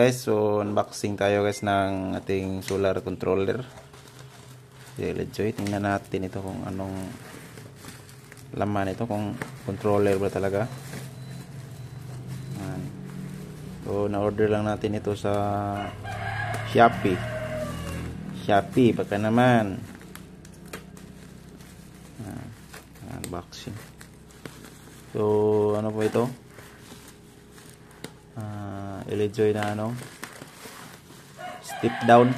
guys, so unboxing tayo guys ng ating solar controller. Joy, tingnan natin ito kung anong laman ito, kung controller ba talaga. So na-order lang natin ito sa Shopee. Baka naman. Unboxing. So ano po ito? Joy na ano, step down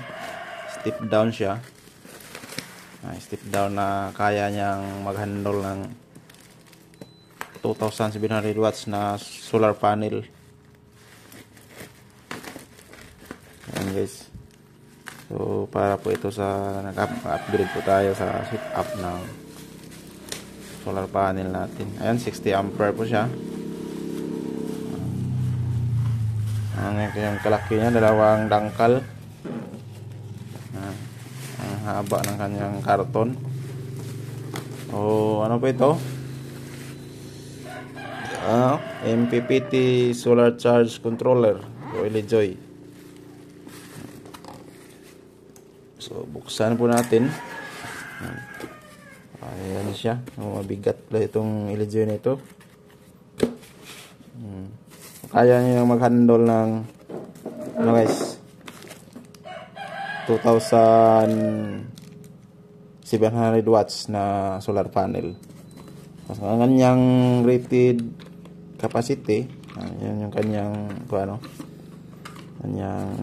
siya. Step down na kaya niyang mag-handle ng 2,700 watts na solar panel. Ayan guys, so para po ito sa nag-upgrade po tayo sa setup ng solar panel natin. Ayan, 60 ampere po siya. Yung kalaki niya, dalawang dangkal. Ang haba ng kanyang karton. O ano po ito? MPPT solar charge controller o Joy. So buksan po natin. Ayan siya. Mabigat pala itong Joy na ito. Kaya niya mag-handle ng ano guys, 2,700 watts na solar panel. Kasi ang kanyang rated capacity, yan yung kanyang kanyang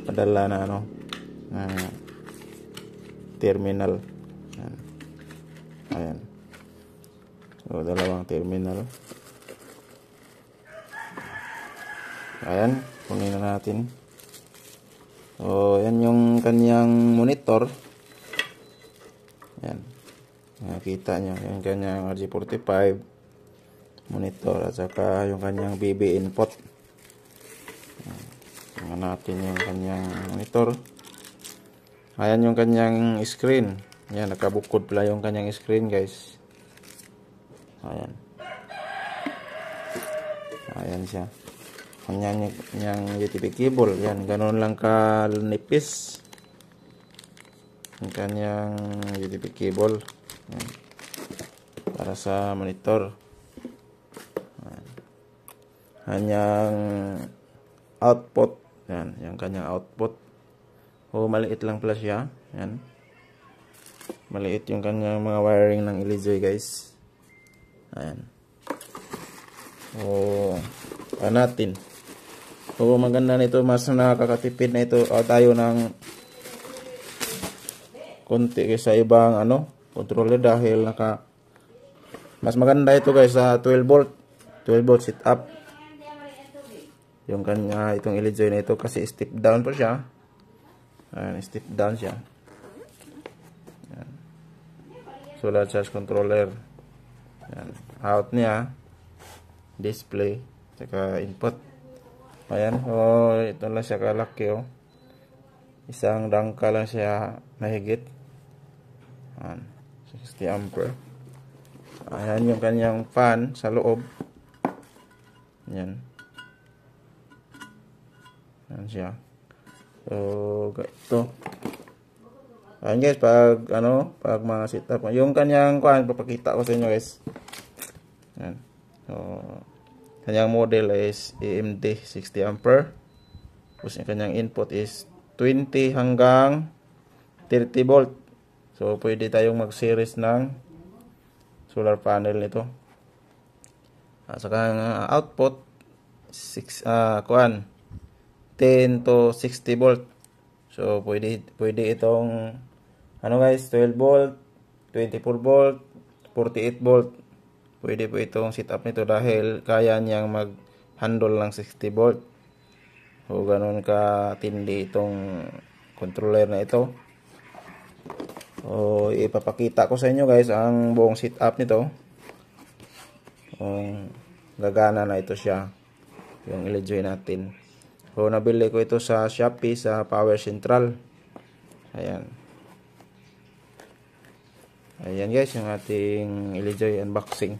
padala na terminal. Ayan. So, dalawang terminal. Ayan, kunin na natin. So, yan yung kanyang monitor. Ayan. Nakita nyo, yung kanyang RG45 monitor at saka yung kanyang BB input. Tingnan natin yung kanyang monitor. Ayan yung kanyang screen. Ayan, nakabukod pala yung kanyang screen guys. Ayan. Ayan siya. Kanyang USB cable. Ayan, ganoon lang kanipis yung kanyang USB cable. Ayan. Para sa monitor. Ayan. Kanyang output. Ayan, yung kanyang output. Maliit lang pala siya. Ayan. Maliit yung kanyang mga wiring ng Joy guys. Ayan. Natin. Maganda nito, mas nakakatipid na ito tayo ng konti kaysa ibang controller dahil mas maganda ito guys sa 12 volt setup. Yung kanya itong Joy na ito kasi step down po siya. Ayan, step down siya. Ayan. Solar charge controller. Ayan. Out niya, display, saka input. Ayan, ito lang siya kalaki isang dangkal lang siya mahigit. Ayan, 60 ampere. Ayan yung kanyang fan sa loob. Ayan. Ayan siya. So ito. Ayan guys, pag mga setup, yung kanyang papakita ko sa inyo guys. Ayan. So, kanyang model is AMD 60 ampere. Tapos yung kanyang input is 20 hanggang 30 volt. So, pwede tayong mag-series ng solar panel nito. At saka output 10 to 60 volt. So, pwede itong guys, 12 volt, 24 volt, 48 volt. Pwede po itong setup nito dahil kaya niyang mag-handle ng 60 volt. So, ganun katindi itong controller na ito. So, ipapakita ko sa inyo guys ang buong setup nito. Gagana na ito siya. Yung Joy natin. So, nabili ko ito sa Shopee sa Power Central. Ayan. Ayan guys, yung ating Joy unboxing.